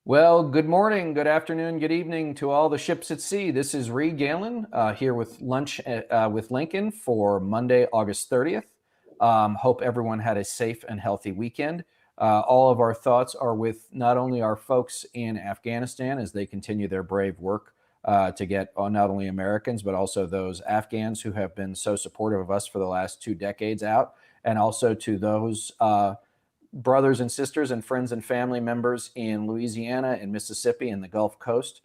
Well, good morning, good afternoon, good evening to all the ships at sea. This is Reed Galen here with Lunch with Lincoln for Monday, August 30th. Hope everyone had a safe and healthy weekend. All of our thoughts are with not only our folks in Afghanistan as they continue their brave work to get not only Americans, but also those Afghans who have been so supportive of us for the last 2 decades out, and also to those brothers and sisters and friends and family members in Louisiana and Mississippi and the Gulf Coast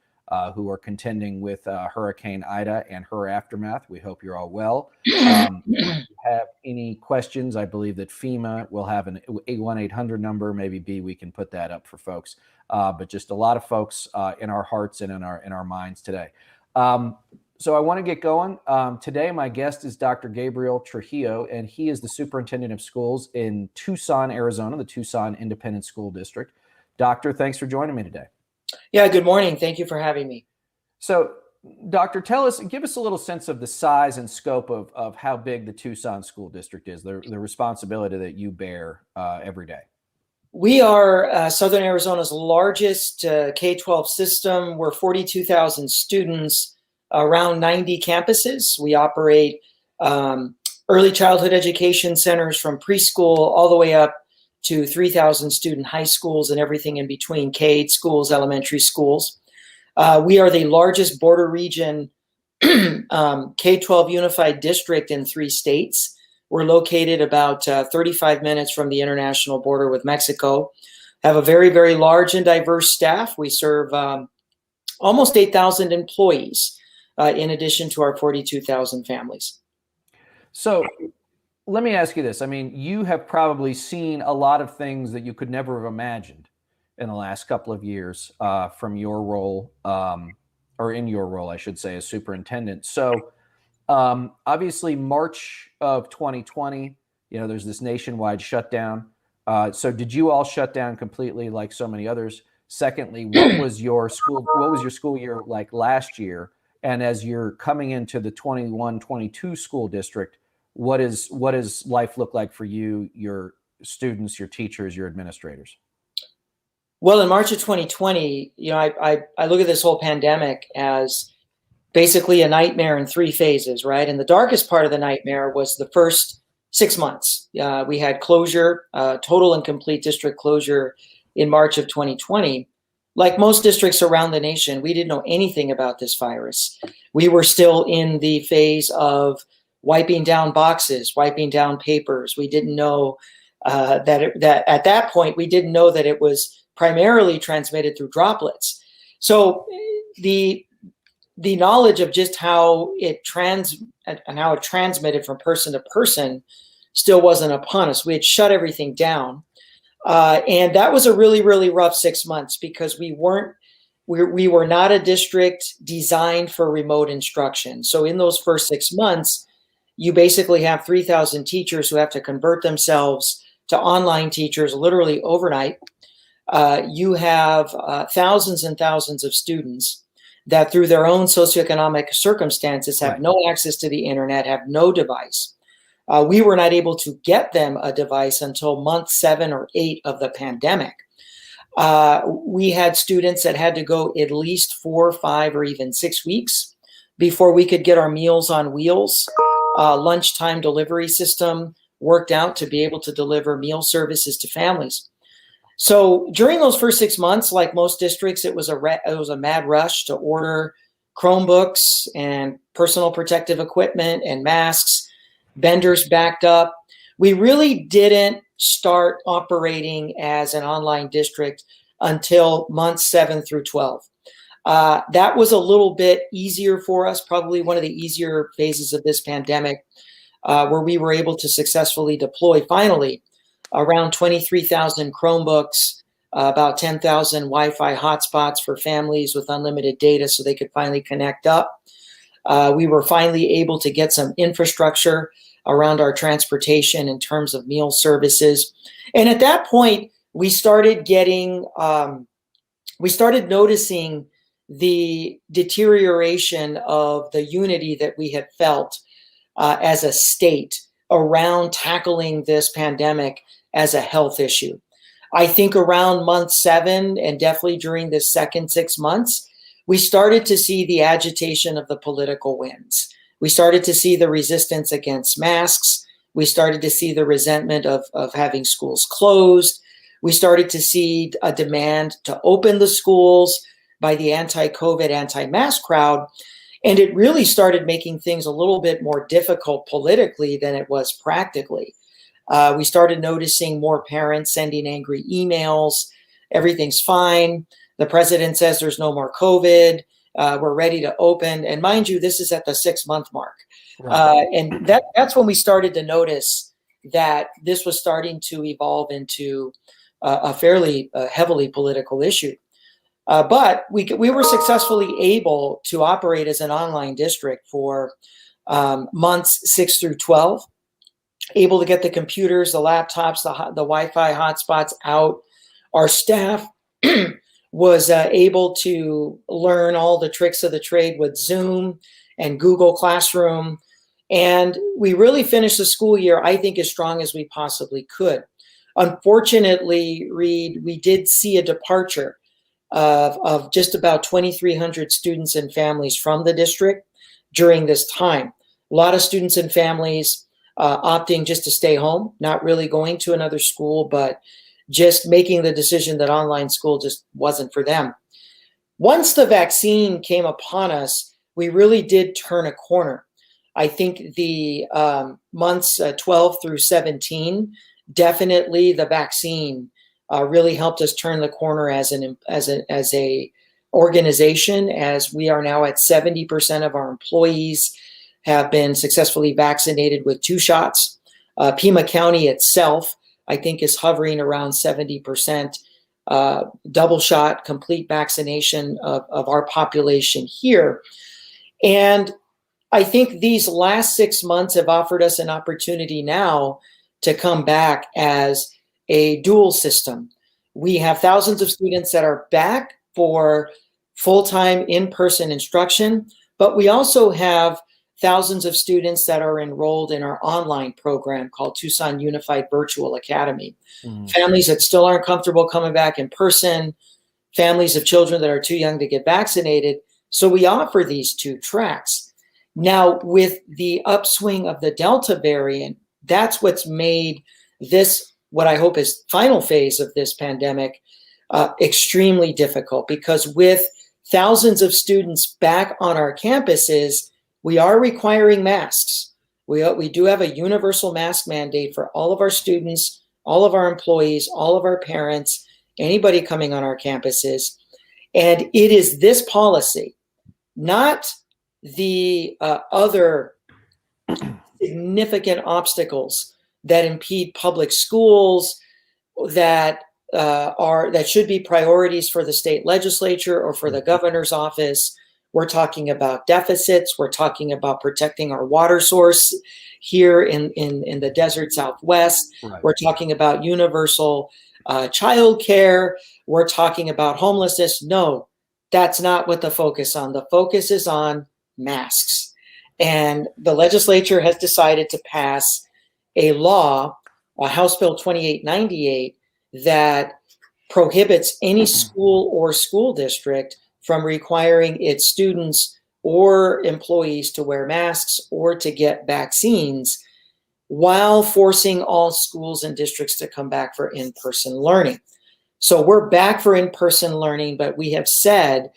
who are contending with Hurricane Ida and her aftermath. We hope you're all well. If you have any questions, I believe that FEMA will have an 1-800 number. Maybe we can put that up for folks. But just a lot of folks in our hearts and in our minds today. So I want to get going. Today, my guest is Dr. Gabriel Trujillo, and he is the superintendent of schools in Tucson, Arizona, the Tucson Independent School District. Doctor, thanks for joining me today. Yeah, good morning. Thank you for having me. So, Doctor, give us a little sense of the size and scope of how big the Tucson School District is, the responsibility that you bear every day. We are Southern Arizona's largest K-12 system. We're 42,000 students, around 90 campuses. We operate early childhood education centers from preschool all the way up to 3,000 student high schools and everything in between, K schools, elementary schools. We are the largest border region K-12 Unified District in 3 states. We're located about 35 minutes from the international border with Mexico. Have a very, very large and diverse staff. We serve almost 8,000 employees in addition to our 42,000 families. So let me ask you this. I mean, you have probably seen a lot of things that you could never have imagined in the last couple of years from your role, or in your role, I should say, as superintendent. So obviously March of 2020, there's this nationwide shutdown. So did you all shut down completely like so many others? Secondly, what was your school year like last year? And as you're coming into the 21-22 school district, what does life look like for you, your students, your teachers, your administrators? Well, in March of 2020, I look at this whole pandemic as basically a nightmare in 3 phases, right? And the darkest part of the nightmare was the first 6 months. We had closure, total and complete district closure in March of 2020. Like most districts around the nation, we didn't know anything about this virus. We were still in the phase of wiping down boxes, wiping down papers. We didn't know that at that point, we didn't know that it was primarily transmitted through droplets. So the knowledge of just how it transmitted from person to person still wasn't upon us. We had shut everything down. And that was a really, really rough 6 months because we were not a district designed for remote instruction. So in those first 6 months, you basically have 3,000 teachers who have to convert themselves to online teachers literally overnight. You have thousands and thousands of students that through their own socioeconomic circumstances have no access to the internet, have no device. We were not able to get them a device until month 7 or 8 of the pandemic. We had students that had to go at least 4, 5, or even 6 weeks before we could get our Meals on Wheels lunchtime delivery system worked out to be able to deliver meal services to families. So during those first 6 months, like most districts, it was a mad rush to order Chromebooks and personal protective equipment and masks. Vendors backed up. We really didn't start operating as an online district until months 7 through 12. That was a little bit easier for us, probably one of the easier phases of this pandemic, where we were able to successfully deploy finally around 23,000 Chromebooks, about 10,000 Wi-Fi hotspots for families with unlimited data so they could finally connect up. We were finally able to get some infrastructure around our transportation in terms of meal services. And at that point, we started noticing the deterioration of the unity that we had felt as a state around tackling this pandemic as a health issue. I think around month 7, and definitely during the second 6 months, we started to see the agitation of the political winds. We started to see the resistance against masks. We started to see the resentment of having schools closed. We started to see a demand to open the schools by the anti-COVID, anti-mask crowd. And it really started making things a little bit more difficult politically than it was practically. We started noticing more parents sending angry emails. Everything's fine. The president says there's no more COVID. We're ready to open. And mind you, this is at the 6-month mark. Right. And that's when we started to notice that this was starting to evolve into a fairly heavily political issue. But we were successfully able to operate as an online district for months 6 through 12, able to get the computers, the laptops, the Wi-Fi hotspots out. Our staff was able to learn all the tricks of the trade with Zoom and Google Classroom. And we really finished the school year, I think, as strong as we possibly could. Unfortunately, Reed, we did see a departure of just about 2,300 students and families from the district during this time. A lot of students and families opting just to stay home, not really going to another school, but just making the decision that online school just wasn't for them. Once the vaccine came upon us, we really did turn a corner. I think the months 12 through 17, definitely the vaccine really helped us turn the corner as a organization, as we are now at 70% of our employees have been successfully vaccinated with 2 shots. Pima County itself, I think, is hovering around 70% double shot complete vaccination of our population here. And I think these last 6 months have offered us an opportunity now to come back as a dual system. We have thousands of students that are back for full-time in-person instruction, but we also have thousands of students that are enrolled in our online program called Tucson Unified Virtual Academy. Families that still aren't comfortable coming back in person, families of children that are too young to get vaccinated. So we offer these 2 tracks. Now, with the upswing of the Delta variant, that's what's made this, what I hope is final phase of this pandemic, extremely difficult, because with thousands of students back on our campuses, we are requiring masks. We do have a universal mask mandate for all of our students, all of our employees, all of our parents, anybody coming on our campuses. And it is this policy, not the other significant obstacles that impede public schools that should be priorities for the state legislature or for the governor's office. We're talking about deficits. We're talking about protecting our water source here in the desert Southwest. Right. We're talking about universal child care. We're talking about homelessness. No, that's not what the focus on. The focus is on masks. And the legislature has decided to pass a law, House Bill 2898, that prohibits any school or school district from requiring its students or employees to wear masks or to get vaccines, while forcing all schools and districts to come back for in-person learning. So we're back for in-person learning, but we have said,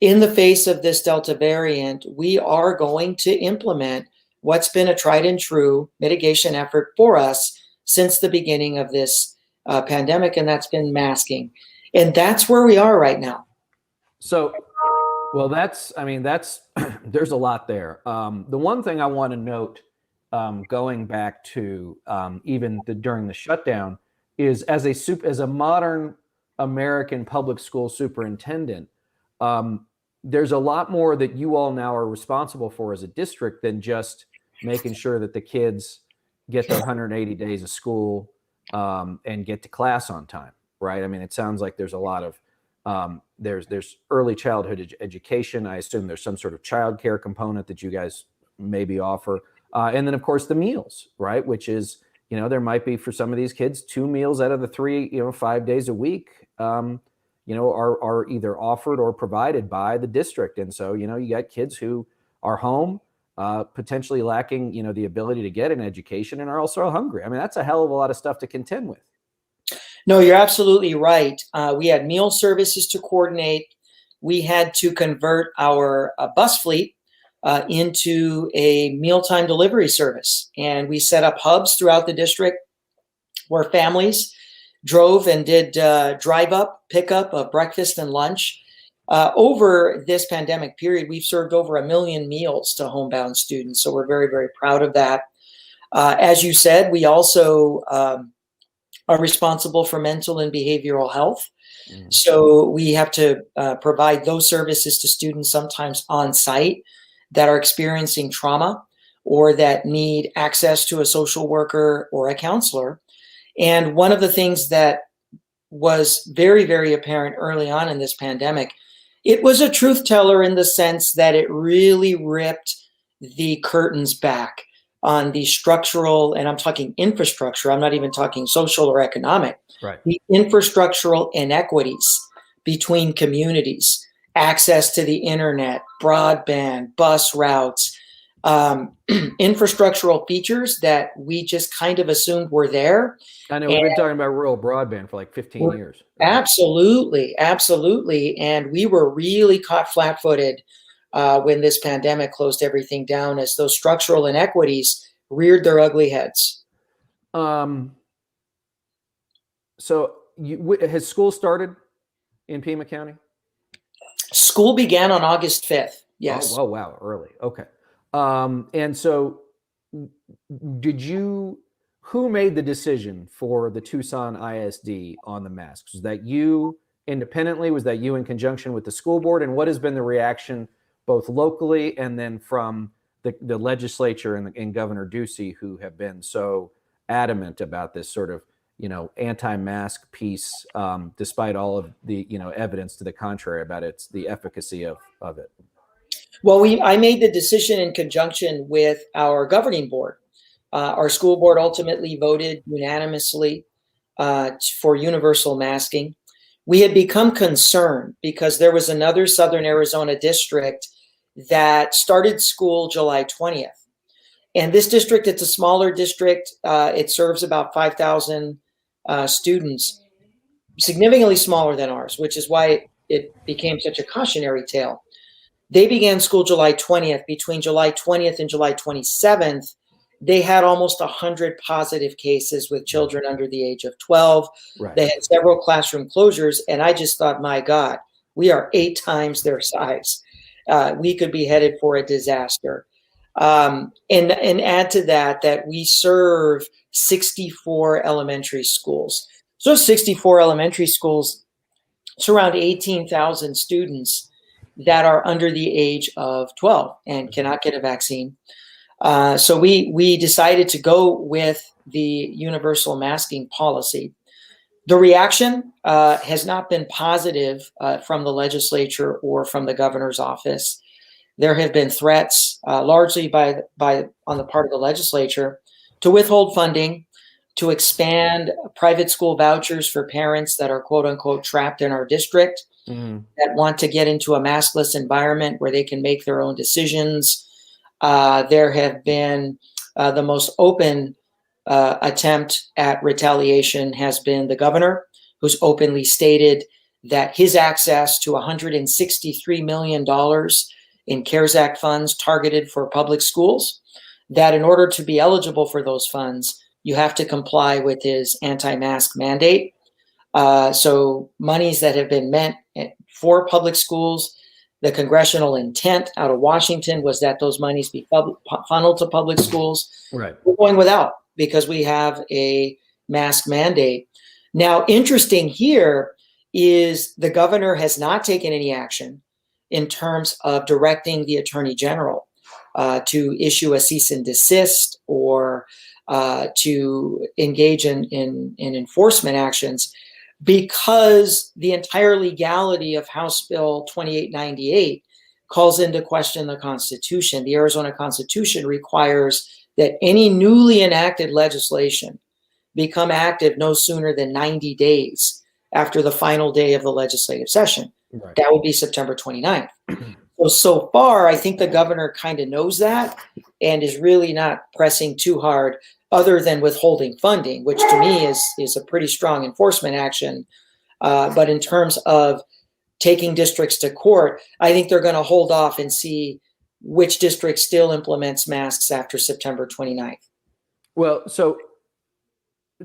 in the face of this Delta variant, we are going to implement what's been a tried and true mitigation effort for us since the beginning of this pandemic, and that's been masking. And that's where we are right now. So, well, that's there's a lot there. The one thing I want to note, going back to even during the shutdown, is as a modern American public school superintendent, there's a lot more that you all now are responsible for as a district than just making sure that the kids get their 180 days of school and get to class on time, right? I mean, it sounds like there's a lot of there's early childhood education. I assume there's some sort of childcare component that you guys maybe offer, and then of course the meals, right? Which is, there might be for some of these kids 2 meals out of the 3, 5 days a week, are either offered or provided by the district. And so, you got kids who are home, potentially lacking, the ability to get an education and are also hungry. I mean, that's a hell of a lot of stuff to contend with. No, you're absolutely right. We had meal services to coordinate. We had to convert our bus fleet into a mealtime delivery service. And we set up hubs throughout the district where families drove and did drive-up pickup of breakfast and lunch. Over this pandemic period, we've served over 1 million meals to homebound students. So we're very, very proud of that. As you said, we also are responsible for mental and behavioral health. So we have to provide those services to students sometimes on site that are experiencing trauma or that need access to a social worker or a counselor. And one of the things that was very, very apparent early on in this pandemic, it was a truth teller in the sense that it really ripped the curtains back on the structural, and I'm talking infrastructure, I'm not even talking social or economic, right. The infrastructural inequities between communities, access to the internet, broadband, bus routes, infrastructural features that we just kind of assumed were there. I know we've been talking about rural broadband for like 15 years. Absolutely, absolutely. And we were really caught flat-footed when this pandemic closed everything down as those structural inequities reared their ugly heads. So has school started in Pima County? School began on August 5th. Yes. Oh, wow. Early. Okay. And so who made the decision for the Tucson ISD on the masks? Was that you independently? Was that you in conjunction with the school board? And what has been the reaction both locally and then from the legislature and Governor Ducey, who have been so adamant about this sort of, anti-mask piece, despite all of the, evidence to the contrary about the efficacy of it? Well, I made the decision in conjunction with our governing board. Our school board ultimately voted unanimously for universal masking. We had become concerned because there was another Southern Arizona district that started school July 20th. And this district, it's a smaller district. It serves about 5,000 students, significantly smaller than ours, which is why it became such a cautionary tale. They began school July 20th. Between July 20th and July 27th, they had almost 100 positive cases with children under the age of 12. Right. They had several classroom closures. And I just thought, my God, we are 8 times their size. We could be headed for a disaster. And add to that we serve 64 elementary schools. So 64 elementary schools, it's around 18,000 students that are under the age of 12 and cannot get a vaccine. So we decided to go with the universal masking policy. The reaction has not been positive from the legislature or from the governor's office. There have been threats, largely on the part of the legislature, to withhold funding, to expand private school vouchers for parents that are quote unquote trapped in our district, that want to get into a maskless environment where they can make their own decisions. There have been the most open attempt at retaliation has been the governor, who's openly stated that his access to $163 million in CARES Act funds targeted for public schools, that in order to be eligible for those funds, you have to comply with his anti-mask mandate. So monies that have been meant for public schools, the congressional intent out of Washington was that those monies be funneled to public schools. Right. We're going without because we have a mask mandate. Now, interesting here is the governor has not taken any action in terms of directing the attorney general to issue a cease and desist or to engage in enforcement actions, because the entire legality of House Bill 2898 calls into question the Constitution. The Arizona Constitution requires that any newly enacted legislation become active no sooner than 90 days after the final day of the legislative session. Right. That would be September 29th. So far, I think the governor kind of knows that and is really not pressing too hard, other than withholding funding, which to me is a pretty strong enforcement action. But in terms of taking districts to court, I think they're going to hold off and see which district still implements masks after September 29th. Well, so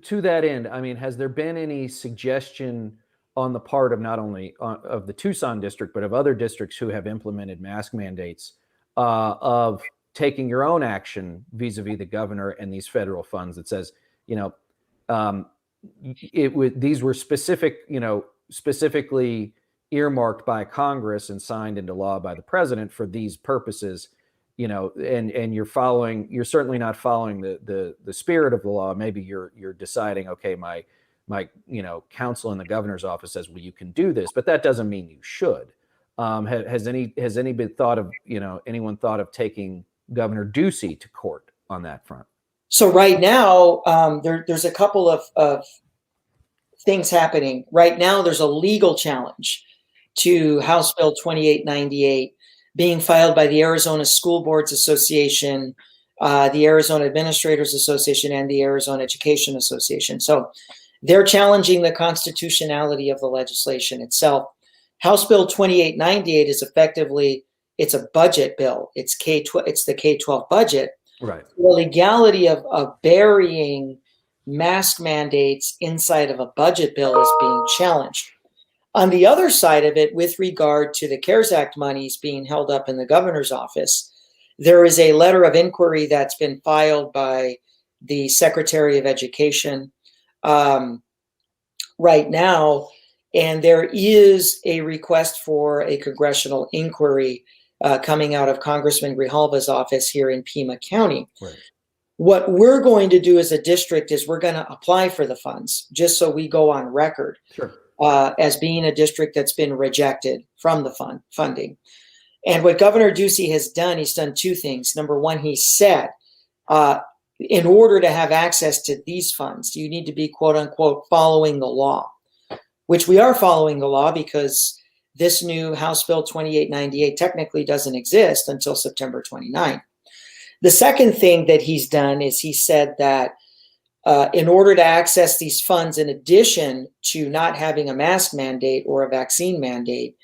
to that end, I mean, has there been any suggestion on the part of not only of the Tucson district, but of other districts who have implemented mask mandates, of taking your own action vis-a-vis the governor and these federal funds that says, you know, these were specifically earmarked by Congress and signed into law by the president for these purposes, you know, and you're certainly not following the spirit of the law. Maybe you're deciding, okay, my counsel in the governor's office says, well, you can do this, but that doesn't mean you should. Has anyone thought of taking Governor Ducey to court on that front? So right now, there's a couple of things happening. Right now, there's a legal challenge to House Bill 2898 being filed by the Arizona School Boards Association, the Arizona Administrators Association, and the Arizona Education Association. So they're challenging the constitutionality of the legislation itself. House Bill 2898 is effectively, it's a budget bill. It's the K-12 budget. Right. The legality of burying mask mandates inside of a budget bill is being challenged. On the other side of it, with regard to the CARES Act monies being held up in the governor's office, there is a letter of inquiry that's been filed by the Secretary of Education right now, and there is a request for a congressional inquiry coming out of Congressman Grijalva's office here in Pima County. Right. What we're going to do as a district is we're going to apply for the funds, just so we go on record. Sure. As being a district that's been rejected from the funding. And what Governor Ducey has done, he's done two things. Number one, he said, in order to have access to these funds, you need to be, quote unquote, following the law, which we are following the law, because this new House Bill 2898 technically doesn't exist until September 29th. The second thing that he's done is he said that in order to access these funds, in addition to not having a mask mandate or a vaccine mandate,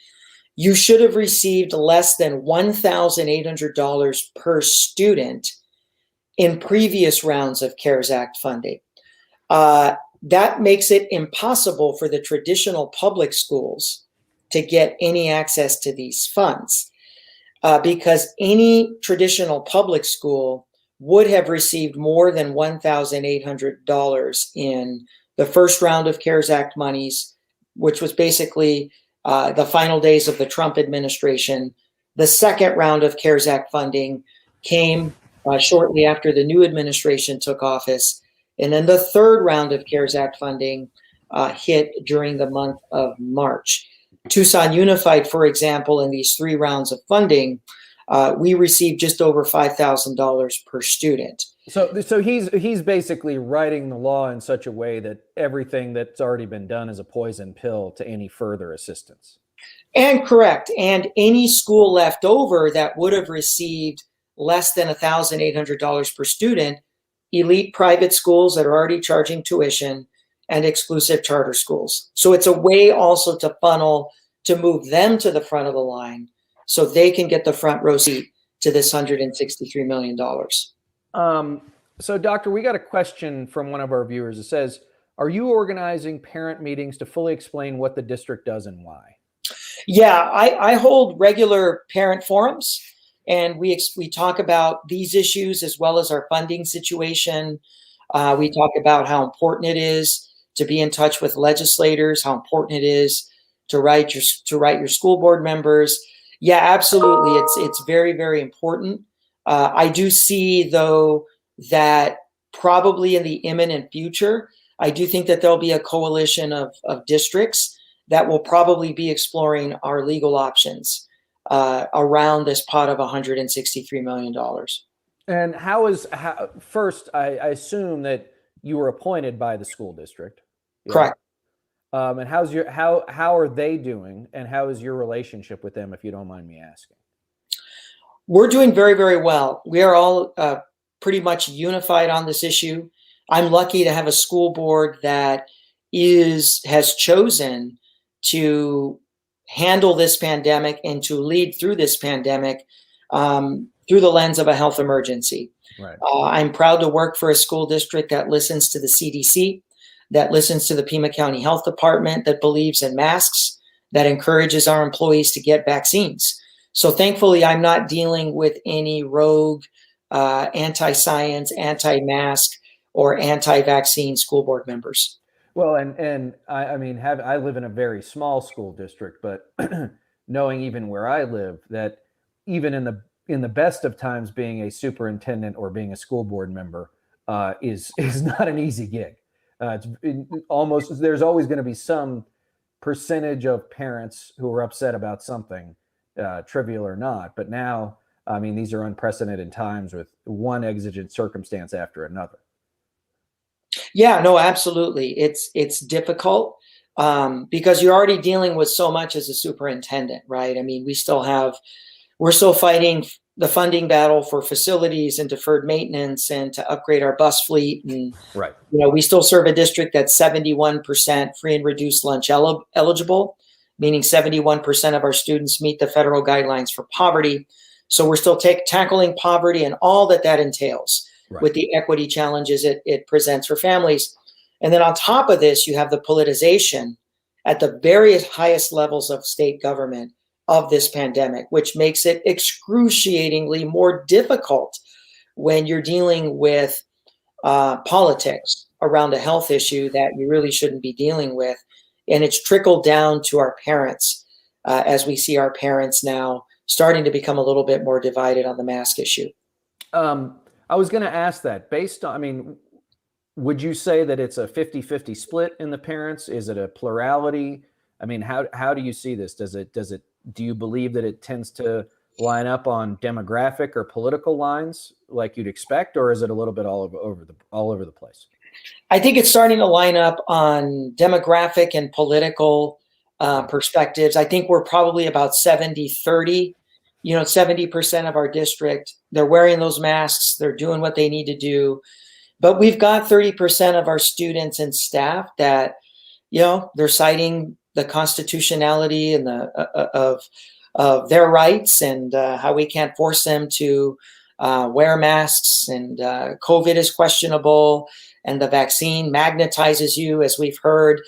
you should have received less than $1,800 per student in previous rounds of CARES Act funding. That makes it impossible for the traditional public schools to get any access to these funds, because any traditional public school would have received more than $1,800 in the first round of CARES Act monies, which was basically the final days of the Trump administration. The second round of CARES Act funding came shortly after the new administration took office. And then the third round of CARES Act funding hit during the month of March. Tucson Unified, for example, in these three rounds of funding, we received just over $5,000 per student. So he's basically writing the law in such a way that everything that's already been done is a poison pill to any further assistance. And correct. And any school left over that would have received less than $1,800 per student, elite private schools that are already charging tuition, and exclusive charter schools. So it's a way also to funnel, to move them to the front of the line, so they can get the front row seat to this $163 million. So, Doctor, we got a question from one of our viewers. It says, are you organizing parent meetings to fully explain what the district does and why? Yeah, I hold regular parent forums, and we talk about these issues as well as our funding situation. We talk about how important it is to be in touch with legislators, how important it is to write your school board members. Yeah, absolutely. It's very, very important. I do see, though, that probably in the imminent future, I do think that there'll be a coalition of districts that will probably be exploring our legal options around this pot of $163 million. And first, I assume that you were appointed by the school district. Yeah. Correct. And how are they doing, and how is your relationship with them, if you don't mind me asking? We're doing very, very well. We are all pretty much unified on this issue. I'm lucky to have a school board that has chosen to handle this pandemic and to lead through this pandemic through the lens of a health emergency. Right. I'm proud to work for a school district that listens to the CDC, that listens to the Pima County Health Department, that believes in masks, that encourages our employees to get vaccines. So thankfully, I'm not dealing with any rogue anti-science, anti-mask, or anti-vaccine school board members. Well, and I mean, I live in a very small school district, but knowing even where I live, that even in the best of times, being a superintendent or being a school board member is not an easy gig. There's always going to be some percentage of parents who are upset about something, trivial or not. But now, I mean, these are unprecedented times with one exigent circumstance after another. Yeah, no, absolutely. It's difficult because you're already dealing with so much as a superintendent, right? I mean, we're still fighting the funding battle for facilities and deferred maintenance and to upgrade our bus fleet. And, right. We still serve a district that's 71% free and reduced lunch eligible, meaning 71% of our students meet the federal guidelines for poverty. So we're still tackling poverty and all that entails. Right. With the equity challenges it presents for families. And then on top of this, you have the politicization at the various highest levels of state government of this pandemic, which makes it excruciatingly more difficult when you're dealing with politics around a health issue that you really shouldn't be dealing with. And it's trickled down to our parents as we see our parents now starting to become a little bit more divided on the mask issue. I was going to ask that, based on, I mean, would you say that it's a 50-50 split in the parents? Is it a plurality? I mean, how do you see this? Do you believe that it tends to line up on demographic or political lines like you'd expect, or is it a little bit all over the place? I think it's starting to line up on demographic and political perspectives. I think we're probably about 70-30. 70% of our district, they're wearing those masks, they're doing what they need to do. But we've got 30% of our students and staff that, they're citing the constitutionality and of their rights and how we can't force them to wear masks, and COVID is questionable, and the vaccine magnetizes you, as we've heard.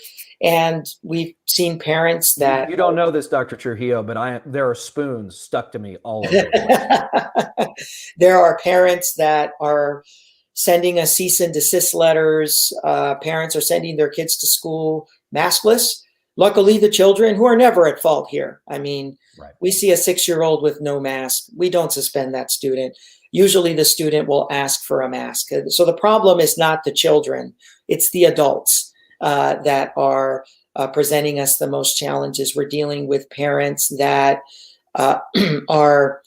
And we've seen parents that... You don't know this, Dr. Trujillo, but there are spoons stuck to me all over the place. There are parents that are sending us cease and desist letters. Parents are sending their kids to school maskless. Luckily, the children, who are never at fault here. I mean, right. We see a 6-year-old with no mask. We don't suspend that student. Usually the student will ask for a mask. So the problem is not the children, it's the adults that are presenting us the most challenges. We're dealing with parents that are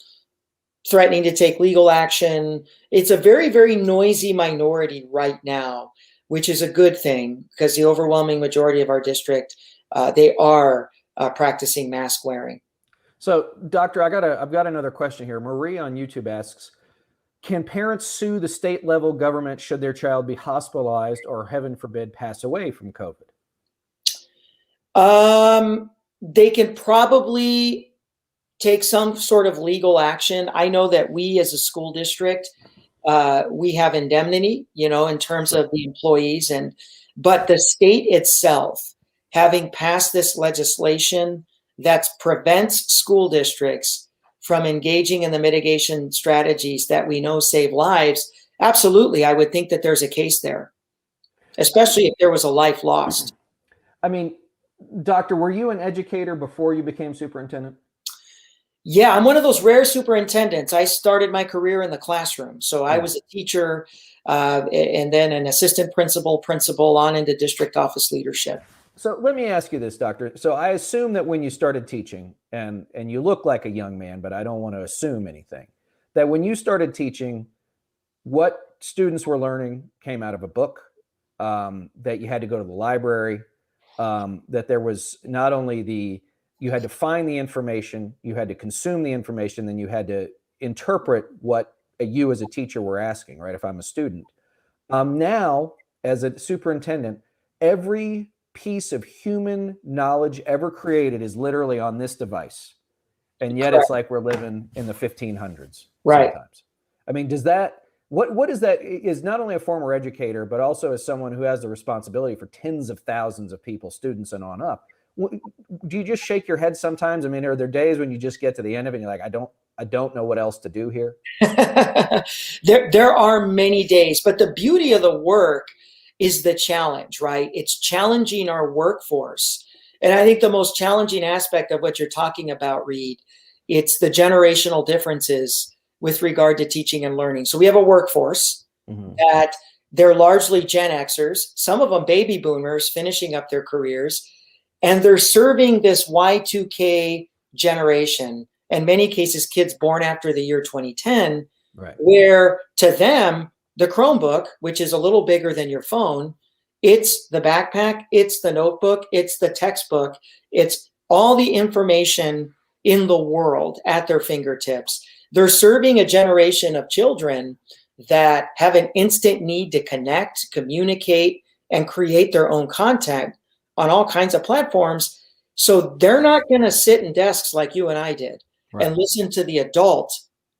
threatening to take legal action. It's a very, very noisy minority right now, which is a good thing, because the overwhelming majority of our district, they are practicing mask wearing. So, Doctor, I've got another question here. Marie on YouTube asks, can parents sue the state level government should their child be hospitalized or, heaven forbid, pass away from COVID? They can probably take some sort of legal action. I know that we as a school district, we have indemnity, in terms of the employees, but the state itself, having passed this legislation that prevents school districts from engaging in the mitigation strategies that we know save lives, absolutely, I would think that there's a case there, especially if there was a life lost. I mean, Doctor, were you an educator before you became superintendent? Yeah, I'm one of those rare superintendents. I started my career in the classroom. So I was a teacher and then an assistant principal on into district office leadership. So let me ask you this, Doctor. So I assume that when you started teaching, and you look like a young man, but I don't want to assume anything, that when you started teaching, what students were learning came out of a book, that you had to go to the library, that there was not only you had to find the information, you had to consume the information, then you had to interpret what you as a teacher were asking, right? If I'm a student. Now, as a superintendent, every piece of human knowledge ever created is literally on this device. And yet it's like we're living in the 1500s Right. sometimes. I mean, what is that, is not only a former educator, but also as someone who has the responsibility for tens of thousands of people, students and on up. Do you just shake your head sometimes? I mean, are there days when you just get to the end of it and you're like, I don't know what else to do here? There are many days, but the beauty of the work is the challenge, right? It's challenging our workforce. And I think the most challenging aspect of what you're talking about, Reed, it's the generational differences with regard to teaching and learning. So we have a workforce that they're largely Gen Xers, some of them baby boomers finishing up their careers, and they're serving this Y2K generation, in many cases, kids born after the year 2010, right, where to them, the Chromebook, which is a little bigger than your phone, it's the backpack, it's the notebook, it's the textbook, it's all the information in the world at their fingertips. They're serving a generation of children that have an instant need to connect, communicate, and create their own content on all kinds of platforms. So they're not going to sit in desks like you and I did and listen to the adult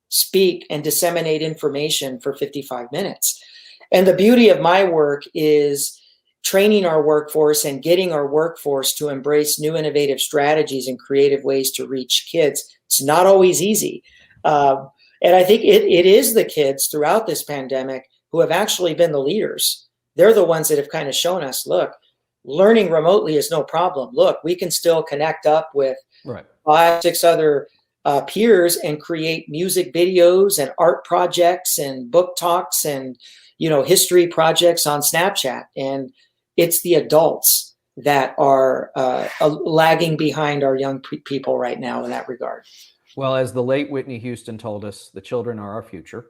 speak and disseminate information for 55 minutes. And the beauty of my work is training our workforce and getting our workforce to embrace new innovative strategies and creative ways to reach kids. It's not always easy. And I think it is the kids throughout this pandemic who have actually been the leaders. They're the ones that have kind of shown us, look, learning remotely is no problem. Look, we can still connect up with 5, 6 other peers and create music videos and art projects and book talks and, history projects on Snapchat. And it's the adults that are lagging behind our young people right now in that regard. Well, as the late Whitney Houston told us, the children are our future.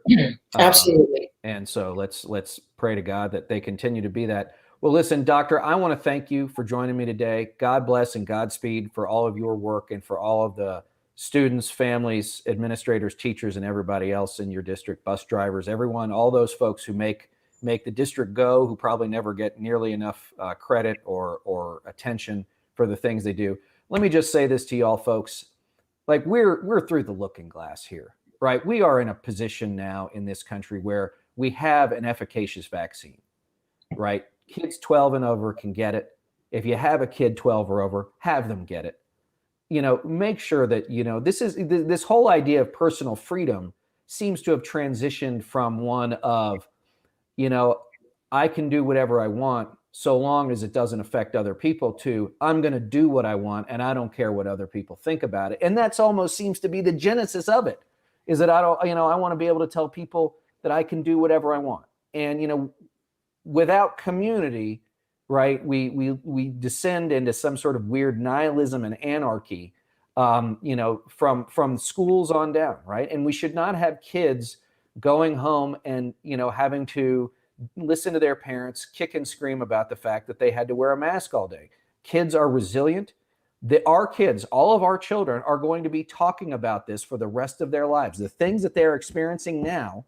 Absolutely. And so let's pray to God that they continue to be that. Well, listen, Doctor, I want to thank you for joining me today. God bless and Godspeed for all of your work and for all of the students, families, administrators, teachers, and everybody else in your district, bus drivers, everyone, all those folks who make the district go, who probably never get nearly enough credit or attention for the things they do. Let me just say this to y'all folks. Like we're through the looking glass here, right? We are in a position now in this country where we have an efficacious vaccine, right? Kids 12 and over can get it. If you have a kid 12 or over, have them get it. Make sure that, this whole idea of personal freedom seems to have transitioned from one of, I can do whatever I want so long as it doesn't affect other people, to I'm going to do what I want and I don't care what other people think about it. And that's almost seems to be the genesis of it, is that I want to be able to tell people that I can do whatever I want. And, without community, right, we descend into some sort of weird nihilism and anarchy, from schools on down, right? And we should not have kids going home and, having to listen to their parents kick and scream about the fact that they had to wear a mask all day. Kids are resilient. Our kids, all of our children, are going to be talking about this for the rest of their lives. The things that they're experiencing now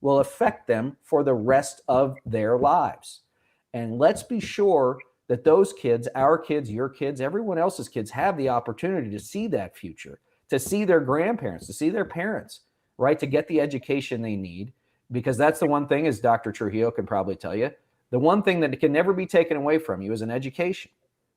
will affect them for the rest of their lives. And let's be sure that those kids, our kids, your kids, everyone else's kids, have the opportunity to see that future, to see their grandparents, to see their parents, right? To get the education they need. Because that's the one thing, as Dr. Trujillo can probably tell you, the one thing that can never be taken away from you is an education.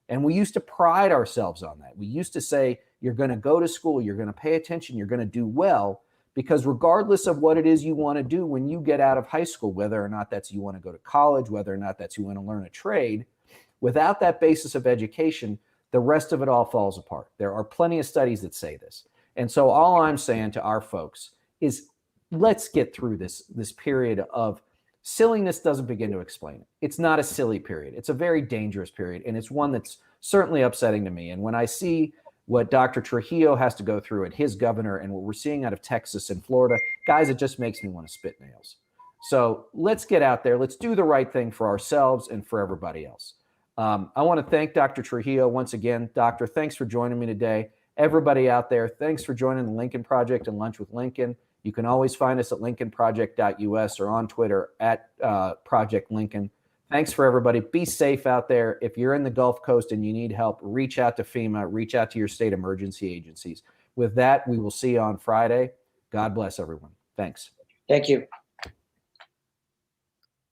And we used to pride ourselves on that. We used to say, you're going to go to school, you're going to pay attention, you're going to do well, because regardless of what it is you want to do when you get out of high school, whether or not that's you want to go to college, whether or not that's you want to learn a trade, without that basis of education, the rest of it all falls apart. There are plenty of studies that say this. And so all I'm saying to our folks is, let's get through this period of silliness. Doesn't begin to explain it. It's not a silly period. It's a very dangerous period. And it's one that's certainly upsetting to me. And when I see what Dr. Trujillo has to go through at his governor and what we're seeing out of Texas and Florida, guys, it just makes me want to spit nails. So let's get out there. Let's do the right thing for ourselves and for everybody else. I want to thank Dr. Trujillo once again. Doctor, thanks for joining me today. Everybody out there, thanks for joining the Lincoln Project and Lunch with Lincoln. You can always find us at lincolnproject.us or on Twitter at Project Lincoln. Thanks for everybody. Be safe out there. If you're in the Gulf Coast and you need help, reach out to FEMA, reach out to your state emergency agencies. With that, we will see you on Friday. God bless everyone. Thanks. Thank you.